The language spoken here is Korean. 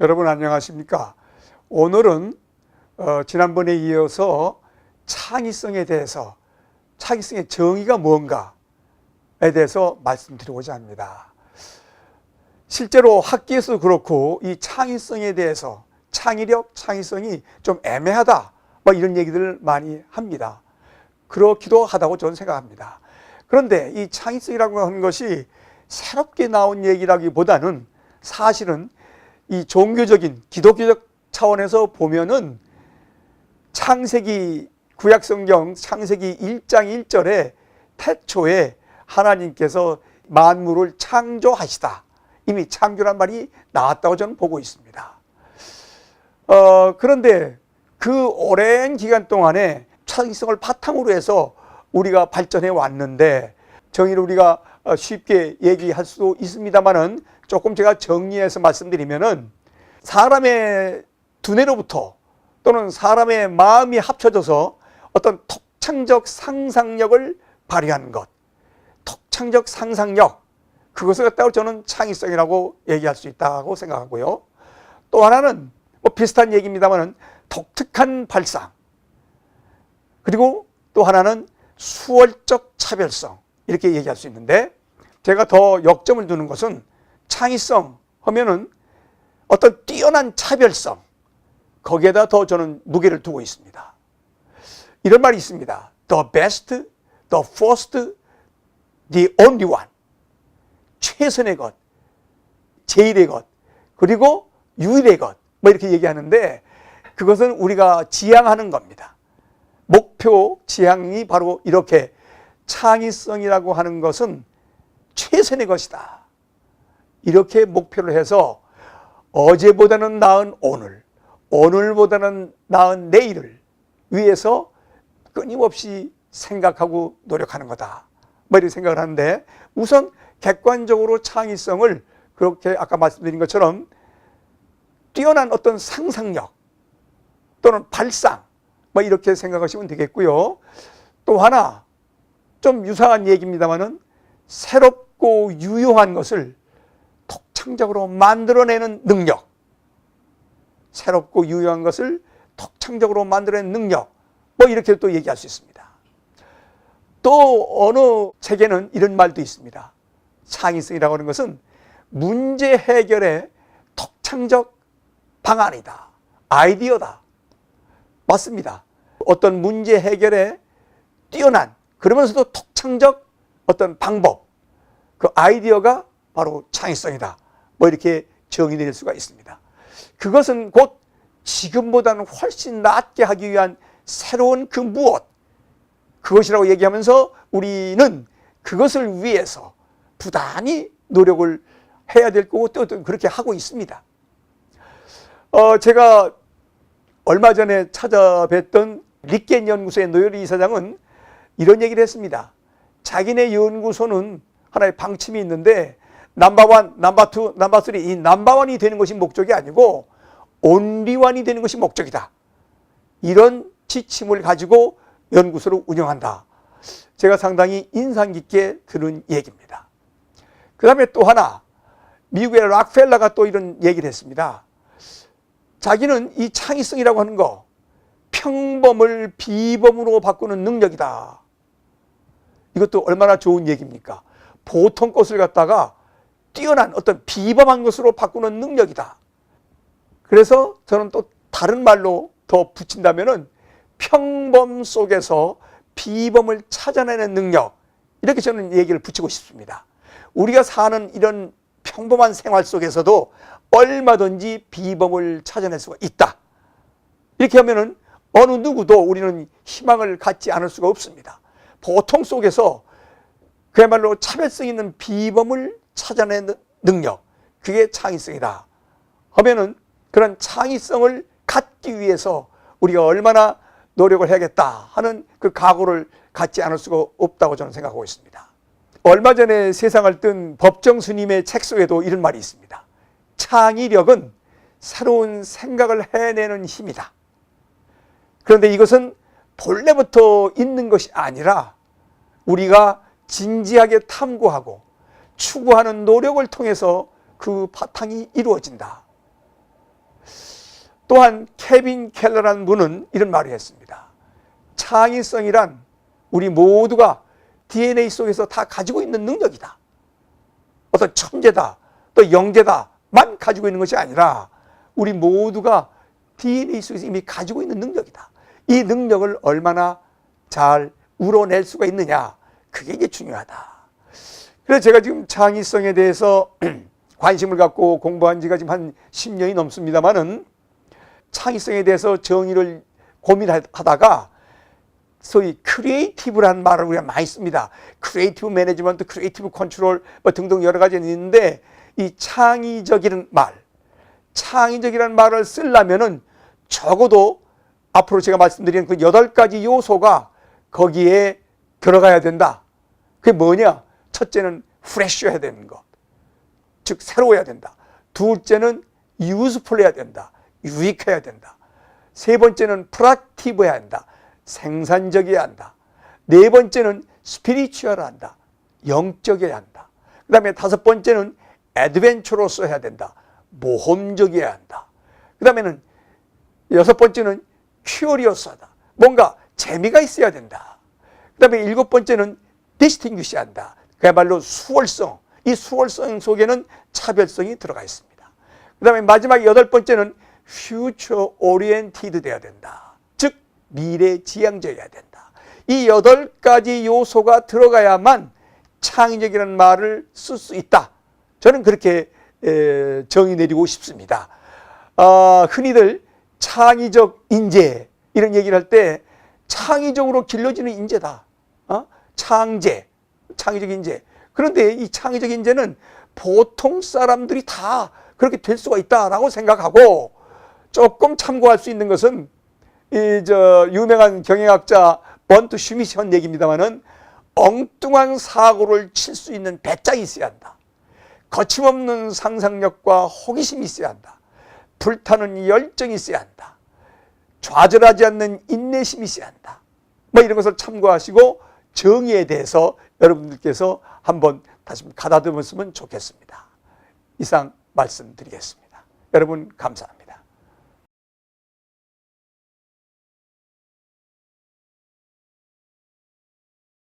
여러분 안녕하십니까? 오늘은 지난번에 이어서 창의성에 대해서, 창의성의 정의가 뭔가에 대해서 말씀드리고자 합니다. 실제로 학계에서도 그렇고 이 창의성에 대해서 창의력, 창의성이 좀 애매하다 이런 얘기들을 많이 합니다. 그렇기도 하다고 저는 생각합니다. 그런데 이 창의성이라고 하는 것이 새롭게 나온 얘기라기보다는 사실은 이 종교적인 기독교적 차원에서 보면은 창세기 구약성경 창세기 1장 1절에 태초에 하나님께서 만물을 창조하시다. 이미 창조란 말이 나왔다고 저는 보고 있습니다. 그런데 그 오랜 기간 동안에 창의성을 바탕으로 해서 우리가 발전해 왔는데, 정의를 우리가 쉽게 얘기할 수도 있습니다만은 조금 제가 정리해서 말씀드리면은, 사람의 두뇌로부터 또는 사람의 마음이 합쳐져서 어떤 톡창적 상상력을 발휘하는 것, 톡창적 상상력, 그것을 갖다가 저는 창의성이라고 얘기할 수 있다고 생각하고요. 또 하나는 비슷한 얘기입니다만은 독특한 발상, 그리고 또 하나는 수월적 차별성, 이렇게 얘기할 수 있는데, 제가 더 역점을 두는 것은 창의성 하면은 어떤 뛰어난 차별성, 거기에다 더 저는 무게를 두고 있습니다. 이런 말이 있습니다. The best, the first, the only one. 최선의 것, 제일의 것, 그리고 유일의 것, 이렇게 얘기하는데, 그것은 우리가 지향하는 겁니다. 목표 지향이 바로 이렇게, 창의성이라고 하는 것은 최선의 것이다. 이렇게 목표를 해서 어제보다는 나은 오늘, 오늘보다는 나은 내일을 위해서 끊임없이 생각하고 노력하는 거다. 이렇게 생각을 하는데, 우선 객관적으로 창의성을 그렇게 아까 말씀드린 것처럼 뛰어난 어떤 상상력 또는 발상, 이렇게 생각하시면 되겠고요. 또 하나 좀 유사한 얘기입니다만은 새롭고 유효한 것을 독창적으로 만들어내는 능력, 새롭고 유효한 것을 독창적으로 만들어내는 능력, 이렇게 또 얘기할 수 있습니다. 또 어느 책에는 이런 말도 있습니다. 창의성이라고 하는 것은 문제 해결의 독창적 방안이다, 아이디어다. 맞습니다. 어떤 문제 해결에 뛰어난, 그러면서도 독창적 어떤 방법, 그 아이디어가 바로 창의성이다. 이렇게 정의될 수가 있습니다. 그것은 곧 지금보다는 훨씬 낫게 하기 위한 새로운 그 무엇, 그것이라고 얘기하면서 우리는 그것을 위해서 부단히 노력을 해야 될 거고 또 그렇게 하고 있습니다. 제가 얼마 전에 찾아뵀던 리켄 연구소의 노열리 이사장은 이런 얘기를 했습니다. 자기네 연구소는 하나의 방침이 있는데 넘버1, 넘버2, 넘버3, 이 넘버1이 되는 것이 목적이 아니고 온리원이 되는 것이 목적이다. 이런 지침을 가지고 연구소를 운영한다. 제가 상당히 인상 깊게 들은 얘기입니다. 그 다음에 또 하나, 미국의 락펠러가 또 이런 얘기를 했습니다. 자기는 이 창의성이라고 하는 거, 평범을 비범으로 바꾸는 능력이다. 이것도 얼마나 좋은 얘기입니까? 보통 것을 갖다가 뛰어난 어떤 비범한 것으로 바꾸는 능력이다. 그래서 저는 또 다른 말로 더 붙인다면은 평범 속에서 비범을 찾아내는 능력, 이렇게 저는 얘기를 붙이고 싶습니다. 우리가 사는 이런 평범한 생활 속에서도 얼마든지 비범을 찾아낼 수가 있다. 이렇게 하면은 어느 누구도 우리는 희망을 갖지 않을 수가 없습니다. 보통 속에서 그야말로 차별성 있는 비범을 찾아내는 능력, 그게 창의성이다 하면은, 그런 창의성을 갖기 위해서 우리가 얼마나 노력을 해야겠다 하는 그 각오를 갖지 않을 수가 없다고 저는 생각하고 있습니다. 얼마 전에 세상을 뜬 법정 스님의 책 속에도 이런 말이 있습니다. 창의력은 새로운 생각을 해내는 힘이다. 그런데 이것은 본래부터 있는 것이 아니라 우리가 진지하게 탐구하고 추구하는 노력을 통해서 그 바탕이 이루어진다. 또한 케빈 켈러라는 분은 이런 말을 했습니다. 창의성이란 우리 모두가 DNA 속에서 다 가지고 있는 능력이다. 어떤 천재다, 또 영재다만 가지고 있는 것이 아니라 우리 모두가 DNA 속에서 이미 가지고 있는 능력이다. 이 능력을 얼마나 잘 우러낼 수가 있느냐, 그게 이제 중요하다. 그래서 제가 지금 창의성에 대해서 관심을 갖고 공부한 지가 지금 한 10년이 넘습니다만은 창의성에 대해서 정의를 고민하다가 소위 크리에이티브라는 말을 우리가 많이 씁니다. 크리에이티브 매니지먼트, 크리에이티브 컨트롤 뭐 등등 여러 가지가 있는데 이 창의적이라는 말을 쓰려면은 적어도 앞으로 제가 말씀드린 그 8가지 요소가 거기에 들어가야 된다. 그게 뭐냐? 첫째는 프레쉬해야 되는 것. 즉 새로워야 된다. 둘째는 유스풀해야 된다. 유익해야 된다. 세 번째는 프로덕티브해야 한다. 생산적이어야 한다. 네 번째는 스피리추얼해야 한다. 영적이어야 한다. 그 다음에 다섯 번째는 애드벤처로서 해야 된다. 모험적이어야 한다. 그 다음에는 여섯 번째는 큐리어스하다. 뭔가 재미가 있어야 된다. 그 다음에 일곱 번째는 디스팅귀시해야 한다. 그야말로 수월성. 이 수월성 속에는 차별성이 들어가 있습니다. 그 다음에 마지막 여덟 번째는 퓨처 오리엔티드 돼야 된다. 즉 미래지향적이어야 된다. 이 8가지 요소가 들어가야만 창의적이라는 말을 쓸 수 있다. 저는 그렇게 정의 내리고 싶습니다. 흔히들 창의적 인재 이런 얘기를 할 때 창의적으로 길러지는 인재다. 창의적 인재. 그런데 이 창의적 인재는 보통 사람들이 다 그렇게 될 수가 있다라고 생각하고, 조금 참고할 수 있는 것은 유명한 경영학자 번트 슈밋이 한 얘기입니다만은 엉뚱한 사고를 칠 수 있는 배짱이 있어야 한다. 거침없는 상상력과 호기심이 있어야 한다. 불타는 열정이 있어야 한다. 좌절하지 않는 인내심이 있어야 한다. 뭐 이런 것을 참고하시고 정의에 대해서 여러분들께서 한번 다시 가다듬었으면 좋겠습니다. 이상 말씀드리겠습니다. 여러분 감사합니다.